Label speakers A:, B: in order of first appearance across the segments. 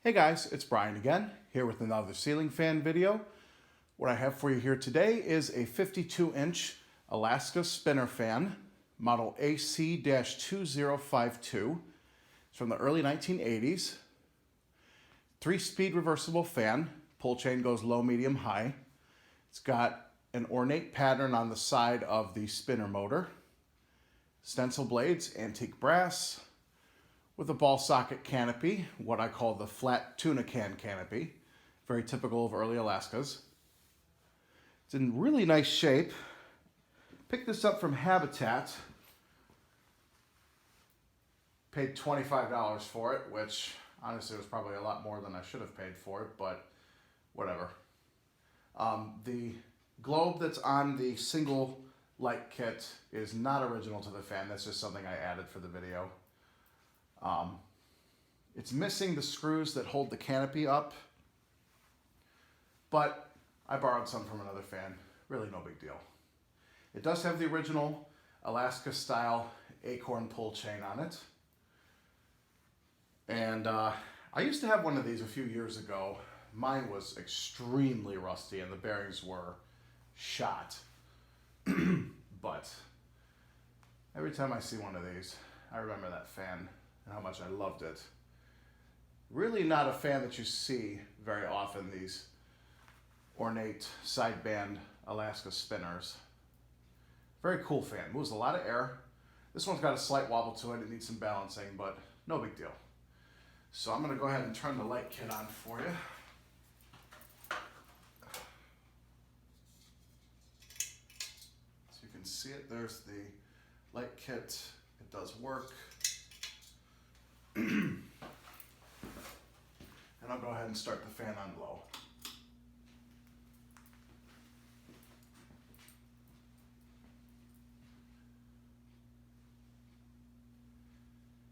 A: Hey guys, it's Brian again, here with another ceiling fan video. What I have for you here today is a 52-inch Alaska spinner fan, model AC-2052. It's from the early 1980s. 3-speed reversible fan, pull chain goes low, medium, high. It's got an ornate pattern on the side of the spinner motor. Stencil blades, antique brass, with a ball socket canopy, what I call the flat tuna can canopy, very typical of early Alaskas. It's in really nice shape. Picked this up from Habitat. Paid $25 for it, which honestly was probably a lot more than I should have paid for it, but whatever. The globe that's on the single light kit is not original to the fan. That's just something I added for the video. It's missing the screws that hold the canopy up, but I borrowed some from another fan. Really no big deal. It does have the original Alaska style acorn pull chain on it. And I used to have one of these a few years ago. Mine was extremely rusty and the bearings were shot. But every time I see one of these, I remember that fan and how much I loved it. Really not a fan that you see very often, these ornate sideband Alaska spinners. Very cool fan, moves a lot of air. This one's got a slight wobble to it, it needs some balancing, but no big deal. So I'm gonna go ahead and turn the light kit on for you. So you can see it, there's the light kit, it does work. And I'll go ahead and start the fan on low.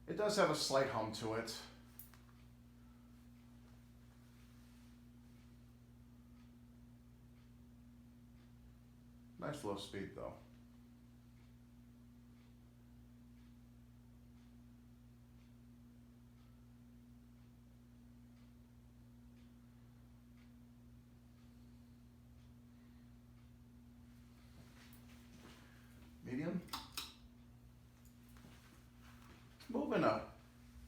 A: It does have a slight hum to it. Nice low speed though. Medium. It's moving a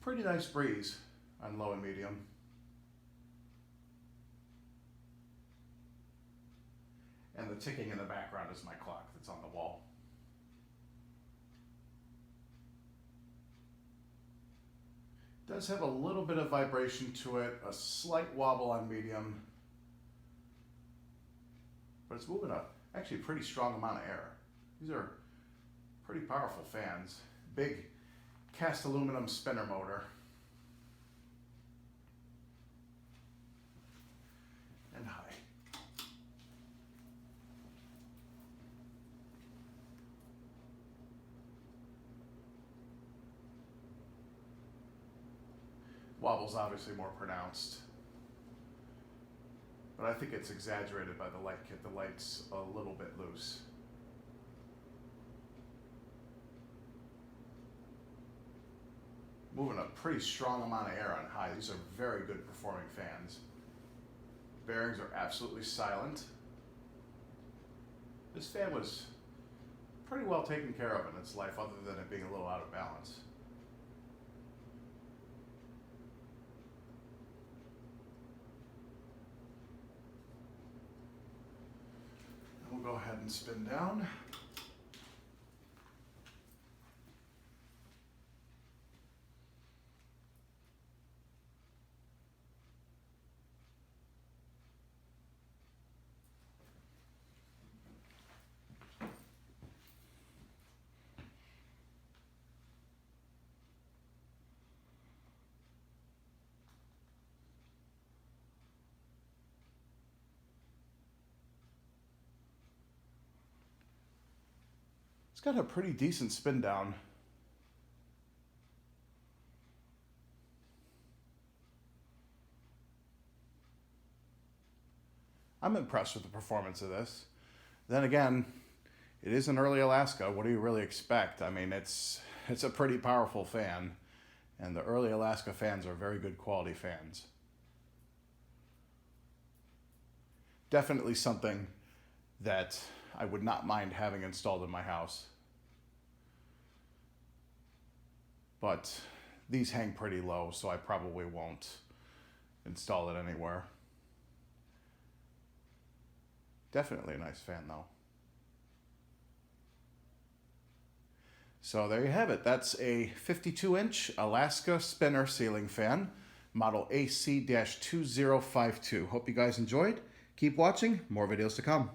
A: pretty nice breeze on low and medium. And the ticking in the background is my clock that's on the wall. It does have a little bit of vibration to it, a slight wobble on medium, but it's moving a actually pretty strong amount of air. These are pretty powerful fans. Big cast aluminum spinner motor. And high. Wobble's obviously more pronounced, but I think it's exaggerated by the light kit. The light's a little bit loose. Moving a pretty strong amount of air on high. These are very good performing fans. Bearings are absolutely silent. This fan was pretty well taken care of in its life, other than it being a little out of balance. And we'll go ahead and spin down. It's got a pretty decent spin down. I'm impressed with the performance of this. Then again, it is in early Alaska. What do you really expect? I mean, it's a pretty powerful fan, and the early Alaska fans are very good quality fans. Definitely something that I would not mind having installed in my house. But these hang pretty low, so I probably won't install it anywhere. Definitely a nice fan though. So there you have it. That's a 52-inch Alaska spinner ceiling fan, model AC-2052. Hope you guys enjoyed. Keep watching, more videos to come.